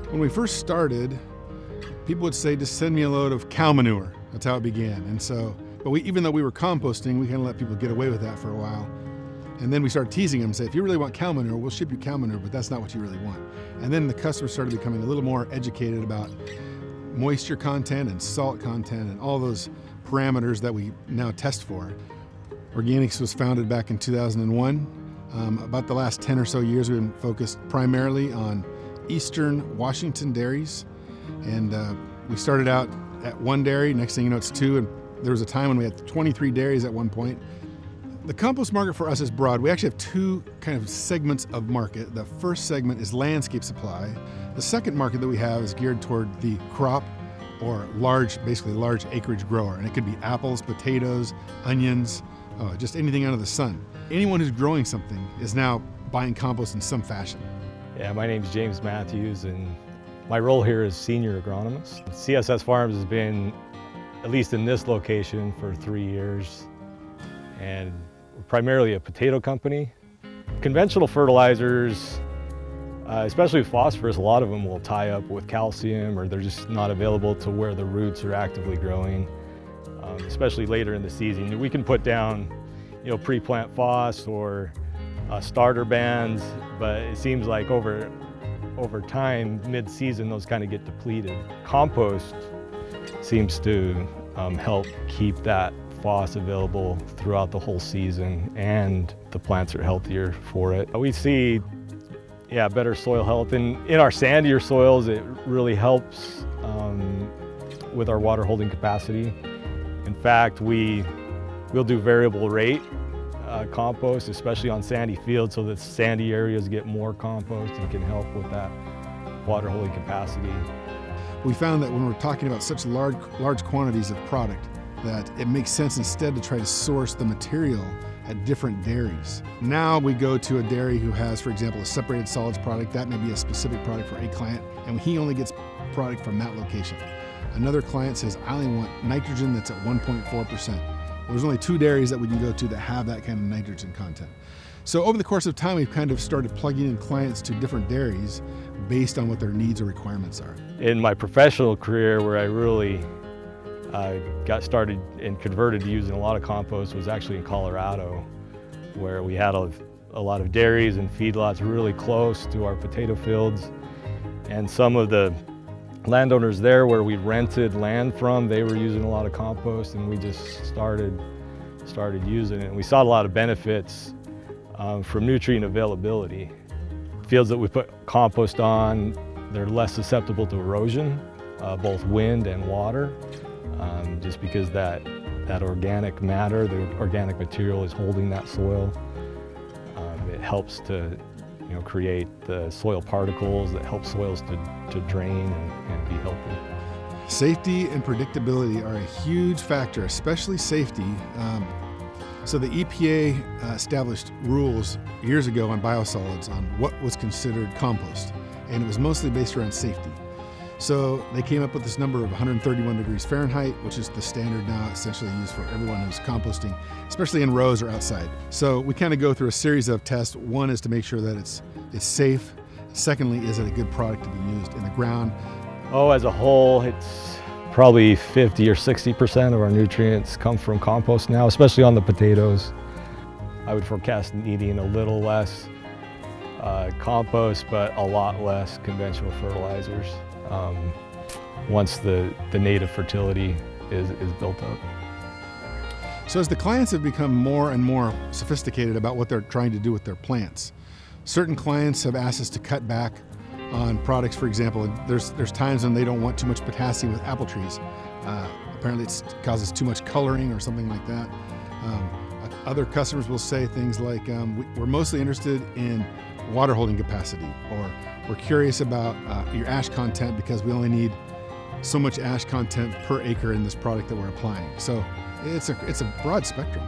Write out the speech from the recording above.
When we first started, people would say, just send me a load of cow manure. That's how it began. And so, even though we were composting, we kind of let people get away with that for a while. And then we started teasing them and say, if you really want cow manure, we'll ship you cow manure, but that's not what you really want. And then the customers started becoming a little more educated about moisture content and salt content and all those parameters that we now test for. Organics was founded back in 2001. About the last 10 or so years, we've been focused primarily on Eastern Washington dairies. And we started out at one dairy, next thing you know it's two, and there was a time when we had 23 dairies at one point. The compost market for us is broad. We actually have two kind of segments of market. The first segment is landscape supply. The second market that we have is geared toward the crop or basically large acreage grower. And it could be apples, potatoes, onions, just anything under the sun. Anyone who's growing something is now buying compost in some fashion. Yeah, my name's James Matthews, and my role here is senior agronomist. CSS Farms has been, at least in this location, for 3 years. And we're primarily a potato company. Conventional fertilizers, especially phosphorus, a lot of them will tie up with calcium, or they're just not available to where the roots are actively growing, especially later in the season. We can put down, pre-plant phos or starter bands, but it seems like over time, mid-season, those kind of get depleted. Compost seems to help keep that phos available throughout the whole season, and the plants are healthier for it. We see, better soil health. And in our sandier soils, it really helps with our water holding capacity. In fact, we'll do variable rate compost, especially on sandy fields, so that sandy areas get more compost and can help with that water holding capacity. We found that when we're talking about such large quantities of product, that it makes sense instead to try to source the material at different dairies. Now we go to a dairy who has, for example, a separated solids product. That may be a specific product for a client, and he only gets product from that location. Another client says, I only want nitrogen that's at 1.4%. There's only 2 dairies that we can go to that have that kind of nitrogen content. So over the course of time, we've kind of started plugging in clients to different dairies based on what their needs or requirements are. In my professional career, where I really got started and converted to using a lot of compost, was actually in Colorado, where we had a lot of dairies and feedlots really close to our potato fields. And some of the landowners there where we rented land from, they were using a lot of compost, and we just started using it. And we saw a lot of benefits from nutrient availability. Fields that we put compost on, they're less susceptible to erosion, both wind and water, just because that organic matter, the organic material is holding that soil. It helps to create the soil particles that help soils to drain and be healthy. Safety and predictability are a huge factor, especially safety. So the EPA established rules years ago on biosolids on what was considered compost, and it was mostly based around safety. So they came up with this number of 131 degrees Fahrenheit, which is the standard now essentially used for everyone who's composting, especially in rows or outside. So we kind of go through a series of tests. One is to make sure that it's safe. Secondly, is it a good product to be used in the ground? As a whole, it's probably 50 or 60% of our nutrients come from compost now, especially on the potatoes. I would forecast needing a little less compost, but a lot less conventional fertilizers once the native fertility is built up. So as the clients have become more and more sophisticated about what they're trying to do with their plants, certain clients have asked us to cut back on products. For example, there's times when they don't want too much potassium with apple trees. Apparently it causes too much coloring or something like that. Other customers will say things like, we're mostly interested in water holding capacity, or we're curious about your ash content because we only need so much ash content per acre in this product that we're applying. So it's a broad spectrum.